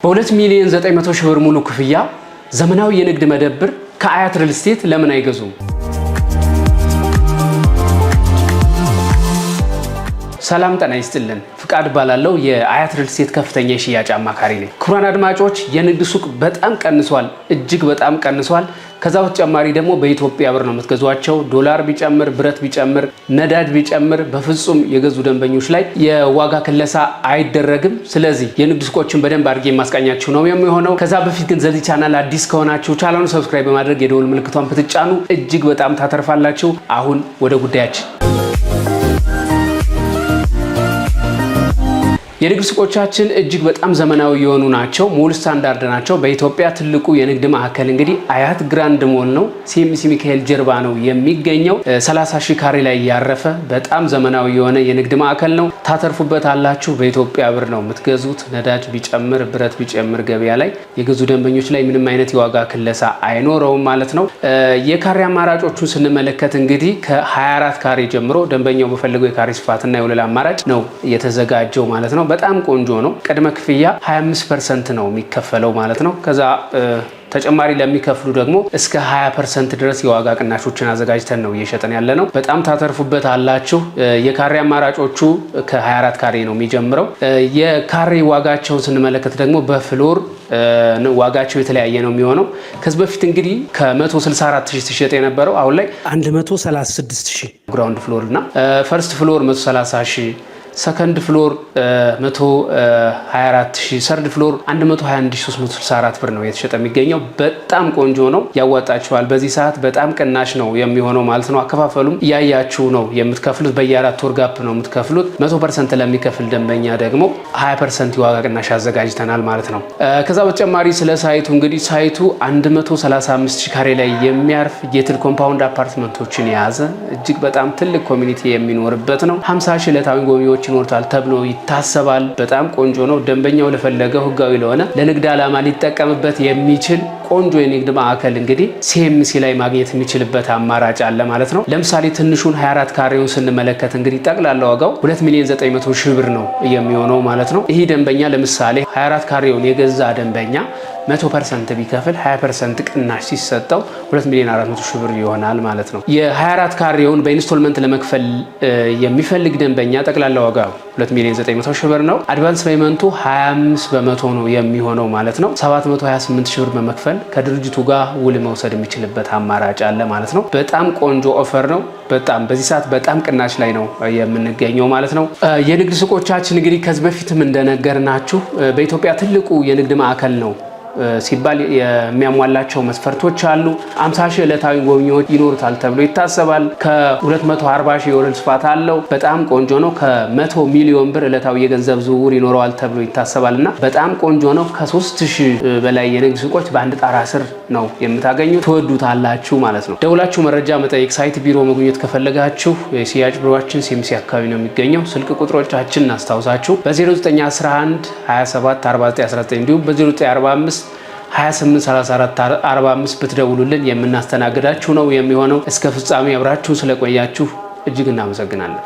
በ2 ሚሊዮን 900 ሺህ ብር ሙሉ ክፍያ ዘመናዊ የንግድ መደብር ከአያት ሪል ስቴት ለምን አይገዙም? ሰላም ጤና ይስጥልን። ፍቃድ ባላለው የአያት ሪል ስቴት ከፍተኛ የሽያጭ አማካሪ ነኝ። ክቡራን አድማጮች የንግድ ሱቅ በጣም ቀንሷል፣ እጅግ በጣም ቀንሷል። ከዛ በተጨማሪ ደግሞ በኢትዮጵያ ብር ነው የምትገዟቸው። ዶላር ቢጨምር፣ ብረት ቢጨምር፣ ነዳጅ ቢጨምር በፍጹም የገዙ ደንበኞች ላይ የዋጋ ክለሳ አይደረግም። ስለዚህ የንግድ ሱቆችን በደንብ አድርጌ የማስቃኛችሁ ነው የሚሆነው። ከዛ በፊት ግን ለዚህ ቻናል አዲስ ከሆናችሁ ቻናሉን ሰብስክራይብ በማድረግ የደወል ምልክቷን ብትጫኑ እጅግ በጣም ታተርፋላችሁ። አሁን ወደ ጉዳያችን። የንግድ ሱቆቻችን እጅግ በጣም ዘመናዊ የሆኑ ናቸው። ሞል ስታንዳርድ ናቸው። በኢትዮጵያ ትልቁ የንግድ ማዕከል እንግዲህ አያት ግራንድ ሞል ነው። ሲኤምሲ ሚካኤል ጀርባ ነው የሚገኘው። 30 ሺህ ካሬ ላይ ያረፈ በጣም ዘመናዊ የሆነ የንግድ ማዕከል ነው። ታተርፉበት አላችሁ። በኢትዮጵያ ብር ነው የምትገዙት። ነዳጅ ቢጨምር፣ ብረት ቢጨምር ገበያ ላይ የገዙ ደንበኞች ላይ ምንም አይነት የዋጋ ክለሳ አይኖረውም ማለት ነው። የካሬ አማራጮቹን ስንመለከት እንግዲህ ከ24 ካሬ ጀምሮ ደንበኛው በፈለገው የካሬ ስፋትና የወለል አማራጭ ነው የተዘጋጀው ማለት ነው። በጣም ቆንጆ ነው። ቅድመ ክፍያ 25% ነው የሚከፈለው ማለት ነው። ከዛ ተጨማሪ ለሚከፍሉ ደግሞ እስከ 20% ድረስ የዋጋ ቅናሾችን አዘጋጅተን ነው እየሸጠን ያለ ነው። በጣም ታተርፉበት አላችሁ። የካሬ አማራጮቹ ከ24 ካሬ ነው የሚጀምረው። የካሬ ዋጋቸውን ስንመለከት ደግሞ በፍሎር ዋጋቸው የተለያየ ነው የሚሆነው። ከዚህ በፊት እንግዲህ ከ164 ሺህ ሲሸጥ የነበረው አሁን ላይ 136 ሺህ ግራውንድ ፍሎር እና ፈርስት ፍሎር 130 ሺህ፣ ሰከንድ ፍሎር 124 ሺህ፣ ሰርድ ፍሎር 121364 ብር ነው የተሸጠ የሚገኘው። በጣም ቆንጆ ነው፣ ያዋጣችኋል። በዚህ ሰዓት በጣም ቅናሽ ነው የሚሆነው ማለት ነው። አከፋፈሉም እያያችሁ ነው የምትከፍሉት። በየ4 ወር ጋፕ ነው የምትከፍሉት። 100% ለሚከፍል ደንበኛ ደግሞ 20% የዋጋ ቅናሽ አዘጋጅተናል ማለት ነው። ከዛ በተጨማሪ ስለ ሳይቱ እንግዲህ ሳይቱ 135 ሺህ ካሬ ላይ የሚያርፍ ጌትድ ኮምፓውንድ አፓርትመንቶችን የያዘ እጅግ በጣም ትልቅ ኮሚኒቲ የሚኖርበት ነው። 50 ሺህ ዕለታዊ ጎብኚዎች ይኖርታል ተብሎ ይታሰባል። በጣም ቆንጆ ነው። ደንበኛው ለፈለገው ህጋዊ ለሆነ ለንግድ ዓላማ ሊጠቀምበት የሚችል ቆንጆ የንግድ ማዕከል እንግዲህ ሲኤምሲ ላይ ማግኘት የሚችልበት አማራጭ አለ ማለት ነው። ለምሳሌ ትንሹን 24 ካሬውን ስንመለከት እንግዲህ ጠቅላላ ዋጋው 2 ሚሊዮን 900 ሺህ ብር ነው የሚሆነው ማለት ነው። ይህ ደንበኛ ለምሳሌ 24 ካሬውን የገዛ ደንበኛ 100% ቢከፍል 20% ቅናሽ ሲሰጠው 2 ሚሊዮን 400 ሺህ ብር ይሆናል ማለት ነው። የ24 ካሬውን በኢንስቶልመንት ለመክፈል የሚፈልግ ደንበኛ ጠቅላላ ዋጋው 2 ሚሊዮን 900 ሺህ ብር ነው። አድቫንስ ፔመንቱ 25% ነው የሚሆነው ማለት ነው። 728 ሺህ ብር በመክፈል ከድርጅቱ ጋር ውል መውሰድ የሚችልበት አማራጭ አለ ማለት ነው። በጣም ቆንጆ ኦፈር ነው። በጣም በዚህ ሰዓት በጣም ቅናሽ ላይ ነው የምንገኘው ማለት ነው። የንግድ ሱቆቻችን እንግዲህ ከዚህ በፊትም እንደነገርናችሁ በኢትዮጵያ ትልቁ የንግድ ማዕከል ነው ሲባል የሚያሟላቸው መስፈርቶች አሉ። 50 ሺህ ዕለታዊ ጎብኚዎች ይኖሩታል ተብሎ ይታሰባል። ከ240 ሺህ የወለል ስፋት አለው። በጣም ቆንጆ ነው። ከ100 ሚሊዮን ብር ዕለታዊ የገንዘብ ዝውውር ይኖረዋል ተብሎ ይታሰባል እና በጣም ቆንጆ ነው። ከ3000 በላይ የንግድ ሱቆች በአንድ ጣራ ስር ነው የምታገኙት። ትወዱታላችሁ ማለት ነው። ደውላችሁ መረጃ መጠየቅ፣ ሳይት ቢሮ መጎብኘት ከፈለጋችሁ የሽያጭ ቢሮአችን ሲኤምሲ አካባቢ ነው የሚገኘው። ስልክ ቁጥሮቻችን እናስታውሳችሁ በ0911 27 49 19 እንዲሁም በ0945 283445 ብትደውሉልን የምናስተናግዳችሁ ነው የሚሆነው። እስከ ፍጻሜ አብራችሁ ስለቆያችሁ እጅግ እናመሰግናለን።